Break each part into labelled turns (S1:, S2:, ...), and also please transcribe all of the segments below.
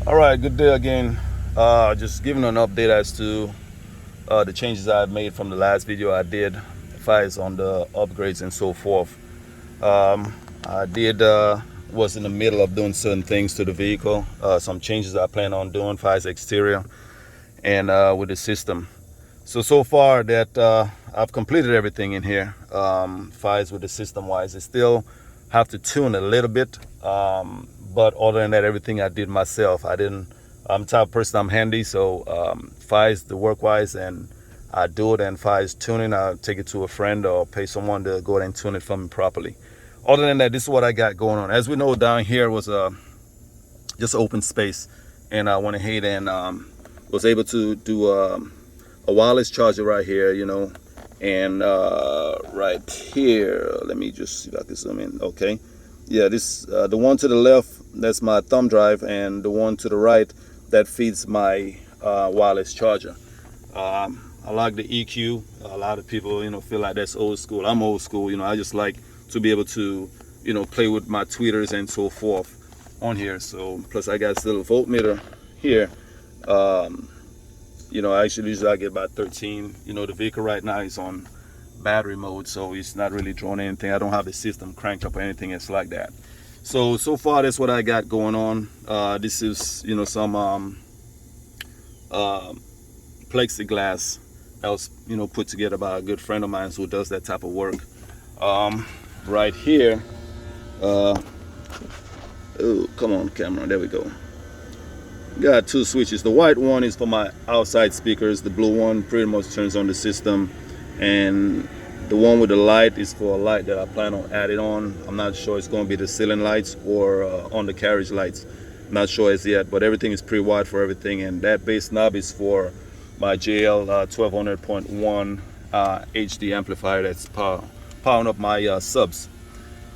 S1: All right, good day again. Just giving an update as to the changes I've made from the last video I did, files on the upgrades and so forth. I did was in the middle of doing certain things to the vehicle, some changes I plan on doing, files exterior and with the system. So far that I've completed everything in here, files with the system wise. I still have to tune a little bit, but other than that, everything I did myself. I'm the type of person, I'm handy, so files the work wise, and I do it. And files tuning, I'll take it to a friend or pay someone to go ahead and tune it for me properly. Other than that, this is what I got going on. As we know, down here was just open space, and I went ahead and was able to do a wireless charger right here, and right here, let me just see if I can zoom in. Okay, yeah, this the one to the left, that's my thumb drive, and the one to the right, that feeds my wireless charger. I like the EQ. A lot of people feel like that's old school. I'm old school. I just like to be able to play with my tweeters and so forth on here. So plus I got this little voltmeter here. Actually usually I get about 13. The vehicle right now is on battery mode, so it's not really drawing anything. I don't have the system cranked up or anything else like that. So far that's what I got going on. This is some plexiglass that was put together by a good friend of mine who does that type of work. Right here, oh, come on camera, there we go. Got two switches. The white one is for my outside speakers. The blue one pretty much turns on the system, and the one with the light is for a light that I plan on adding on. I'm not sure it's going to be the ceiling lights or on the carriage lights. Not sure as yet, but everything is pretty wide for everything. And that bass knob is for my JL 1200.1 HD amplifier that's powering up my subs.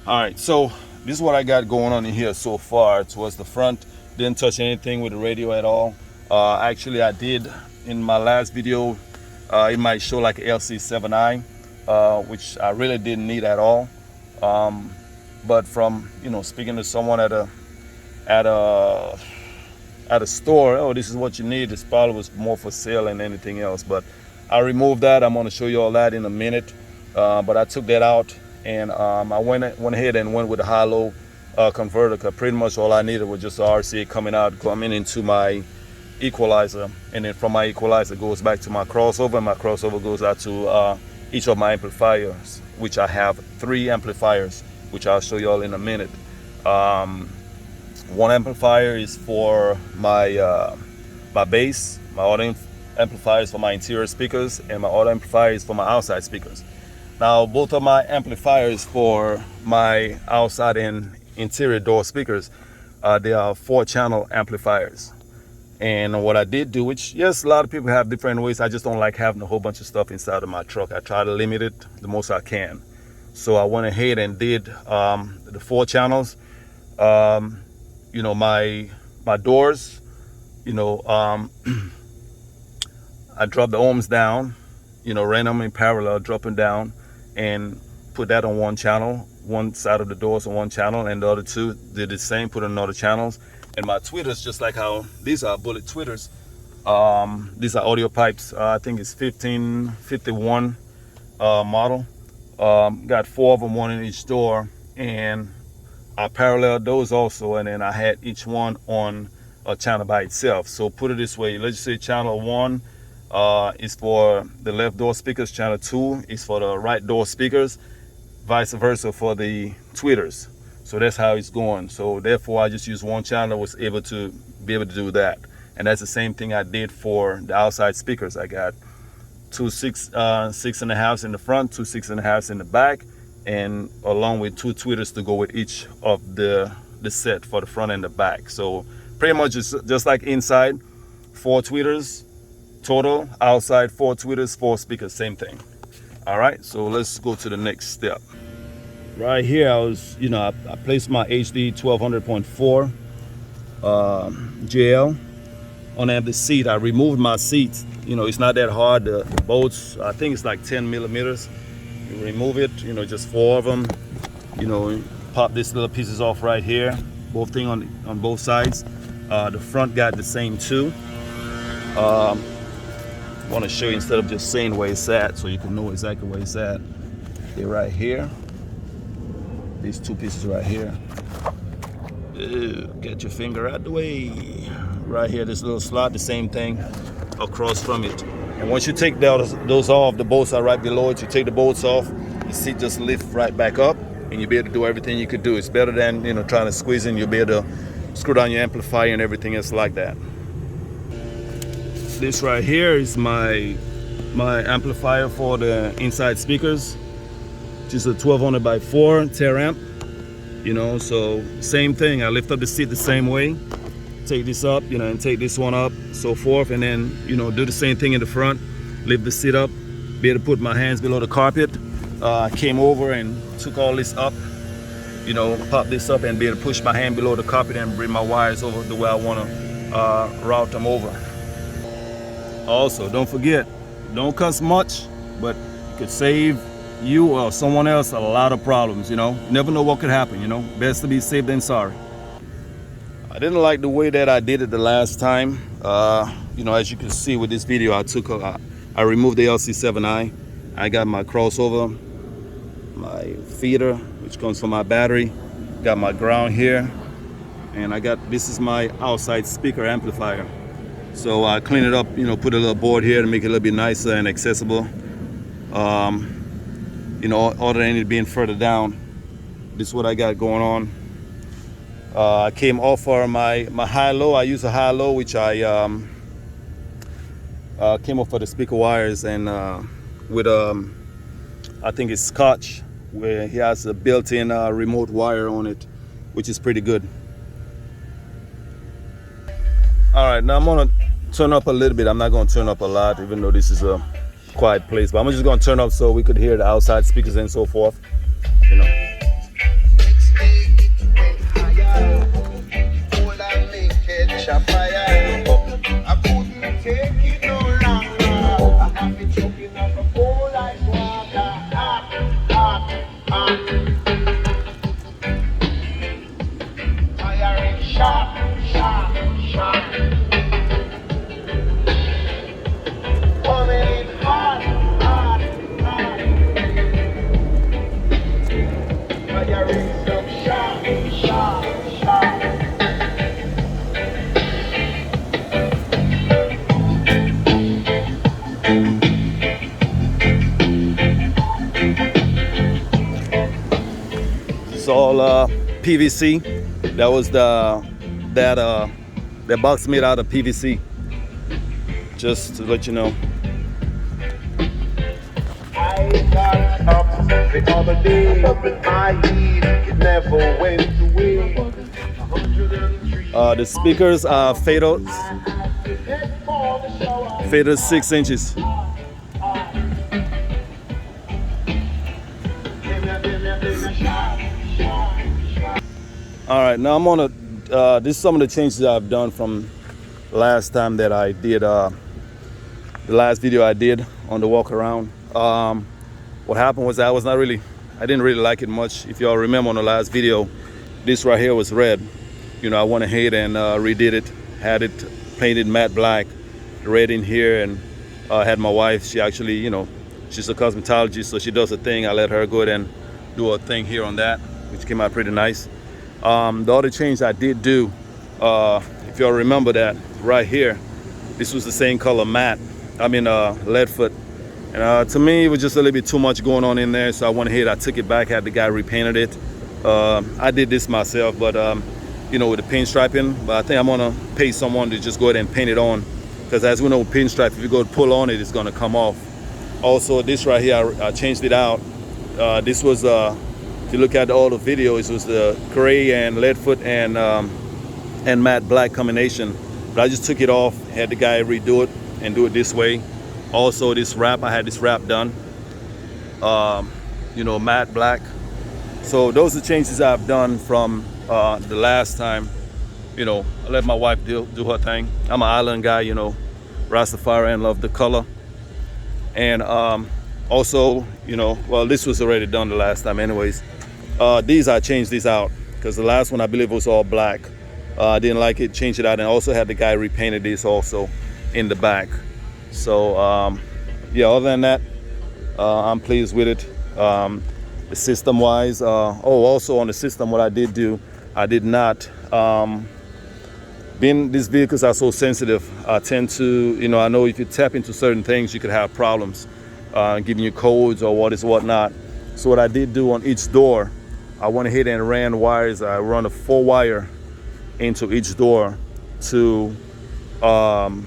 S1: All right, so this is what I got going on in here so far. Towards the front, didn't touch anything with the radio at all. Actually, I did in my last video. It might show like LC7i, which I really didn't need at all. But from speaking to someone at a store, oh, this is what you need. This probably was more for sale than anything else. But I removed that. I'm going to show you all that in a minute. But I took that out, and I went ahead and went with a high-low converter, because pretty much all I needed was just the RCA coming into my equalizer, and then from my equalizer goes back to my crossover, and my crossover goes out to each of my amplifiers, which I have 3 amplifiers, which I'll show you all in a minute. One amplifier is for my my bass, my other amplifier is for my interior speakers, and my other amplifier is for my outside speakers. Now both of my amplifiers for my outside and interior door speakers, they are 4-channel amplifiers. And what I did do, which yes, a lot of people have different ways, I just don't like having a whole bunch of stuff inside of my truck. I try to limit it the most I can. So I went ahead and did the 4 channels. My doors, I dropped the ohms down, ran them in parallel, dropping down, and put that on one channel. One side of the doors on one channel, and the other 2 did the same, put on other channels. And my tweeters, just like how these are bullet tweeters, these are audio pipes. I think it's 1551 model. Got 4 of them, one in each door, and I paralleled those also, and then I had each one on a channel by itself. So put it this way, let's just say channel 1 is for the left door speakers, channel 2 is for the right door speakers, vice versa for the tweeters. So that's how it's going. So therefore I just used one channel, was able to do that. And that's the same thing I did for the outside speakers. I got 2 6.5s in the front, 2 6.5s in the back, and along with 2 tweeters to go with each of the set for the front and the back. So pretty much just like inside, 4 tweeters total, outside 4 tweeters, 4 speakers, same thing. All right, so let's go to the next step. Right here, I placed my HD 1200.4 JL on the seat. I removed my seat. It's not that hard. The bolts, I think it's like 10 millimeters. You remove it, just 4 of them. Pop these little pieces off right here. Both things on both sides. The front got the same too. I want to show you instead of just saying where it's at, so you can know exactly where it's at. They're right here. These two pieces right here. Get your finger out the way. Right here, this little slot, the same thing across from it. And once you take those off, the bolts are right below it. You take the bolts off, the seat just lift right back up, and you'll be able to do everything you could do. It's better than, you know, trying to squeeze in. You'll be able to screw down your amplifier and everything else like that. This right here is my amplifier for the inside speakers, which is a 1200 by 4 Ter-amp. You know, so same thing. I lift up the seat the same way, take this up, you know, and take this one up, so forth, and then, you know, do the same thing in the front, lift the seat up, be able to put my hands below the carpet. I came over and took all this up, you know, pop this up and be able to push my hand below the carpet and bring my wires over the way I want to route them over. Also, don't forget, don't cost much, but it could save you or someone else a lot of problems, you know. You never know what could happen, you know. Best to be safe than sorry. I didn't like the way that I did it the last time. You know, as you can see with this video, I removed the LC7i. I got my crossover, my feeder, which comes from my battery, got my ground here, and this is my outside speaker amplifier. So I cleaned it up, you know, put a little board here to make it a little bit nicer and accessible. You know, other than it being further down, this is what I got going on. I came off for my high-low. I use a high-low, which I came off for the speaker wires, and with I think it's Scotch, where he has a built-in remote wire on it, which is pretty good. All right, now I'm gonna turn up a little bit. I'm not gonna turn up a lot, even though this is a quiet place, but I'm just gonna turn up so we could hear the outside speakers and so forth, you know. It's all PVC. That was that box made out of PVC. Just to let you know.
S2: I got up the other day, up in my heat, it never went away.
S1: The speakers are fader 6 inches. All right, now I'm gonna, this is some of the changes I've done from last time that I did, the last video I did on the walk around. What happened was I didn't really like it much. If y'all remember on the last video, this right here was red. You know, I went ahead and redid it, had it painted matte black, red in here, and had my wife, she actually, you know, she's a cosmetologist, so she does a thing. I let her go ahead and do a thing here on that, which came out pretty nice. The other change I did do, if y'all remember that right here, this was the same color matte, lead foot. And to me, it was just a little bit too much going on in there, so I went ahead, I took it back, had the guy repainted it. I did this myself, but you know, with the paint striping, but I think I'm gonna pay someone to just go ahead and paint it on, because as we know, pinstripe, if you go to pull on it, it's gonna come off. Also, this right here, I changed it out. This was, if you look at all the videos, it was the gray and lead foot and matte black combination. But I just took it off, had the guy redo it and do it this way. Also, this wrap, I had this wrap done, you know, matte black. So those are changes I've done from the last time. You know, I let my wife do her thing. I'm an island guy, you know, Rastafari, and love the color. And also, you know, well, this was already done the last time anyways. These, I changed these out because the last one I believe was all black. I didn't like it, changed it out, and also had the guy repainted this also in the back. So yeah, other than that, I'm pleased with it. The system wise, also on the system, what I did do, I did not, being these vehicles are so sensitive, I tend to, I know if you tap into certain things, you could have problems giving you codes or whatnot. So what I did do on each door, I went ahead and ran wires. I run a 4-wire into each door to cover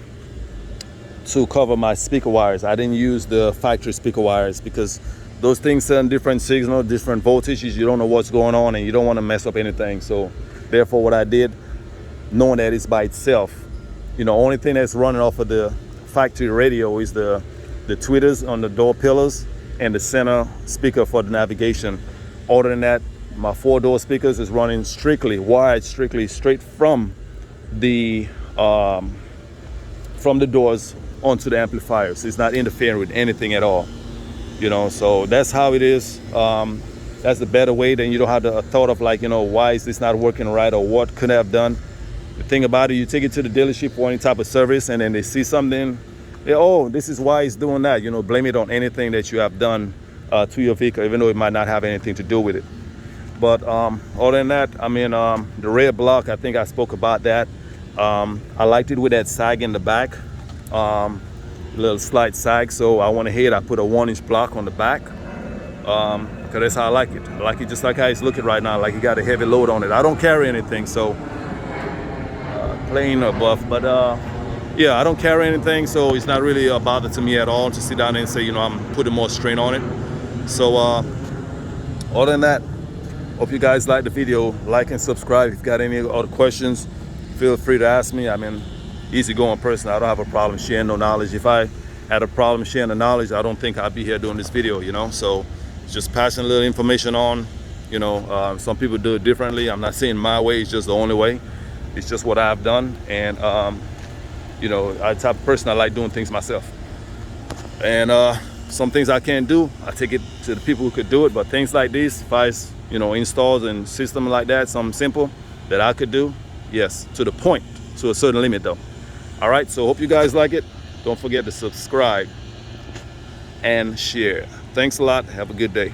S1: my speaker wires. I didn't use the factory speaker wires because those things send different signal, different voltages. You don't know what's going on and you don't want to mess up anything. So therefore what I did, knowing that it's by itself, only thing that's running off of the factory radio is the tweeters on the door pillars and the center speaker for the navigation. Other than that, my 4-door speakers is running wired strictly straight from the doors onto the amplifiers. It's not interfering with anything at all. So that's how it is. That's the better way. Then you don't have the thought of like, why is this not working right or what could I have done. The thing about it, you take it to the dealership for any type of service and then they see something, this is why it's doing that. Blame it on anything that you have done to your vehicle, even though it might not have anything to do with it. But other than that, the red block, I think I spoke about that. I liked it with that sag in the back, little slight sag. So I went ahead, I put a 1-inch block on the back because that's how I like it. I like it just like how it's looking right now, like you got a heavy load on it. I don't carry anything, so plain or buff, but yeah, I don't carry anything, so it's not really a bother to me at all to sit down there and say, I'm putting more strain on it. So other than that, hope you guys like the video. Like and subscribe. If you got any other questions, feel free to ask me. Easygoing person. I don't have a problem sharing no knowledge. If I had a problem sharing the knowledge, I don't think I'd be here doing this video, So just passing a little information on. Some people do it differently. I'm not saying my way is just the only way. It's just what I've done. And, I'm the type of person I like doing things myself. And some things I can't do, I take it to the people who could do it. But things like this, if I installs and system like that, something simple that I could do, yes, to the point, to a certain limit though. All right, so hope you guys like it. Don't forget to subscribe and share. Thanks a lot. Have a good day.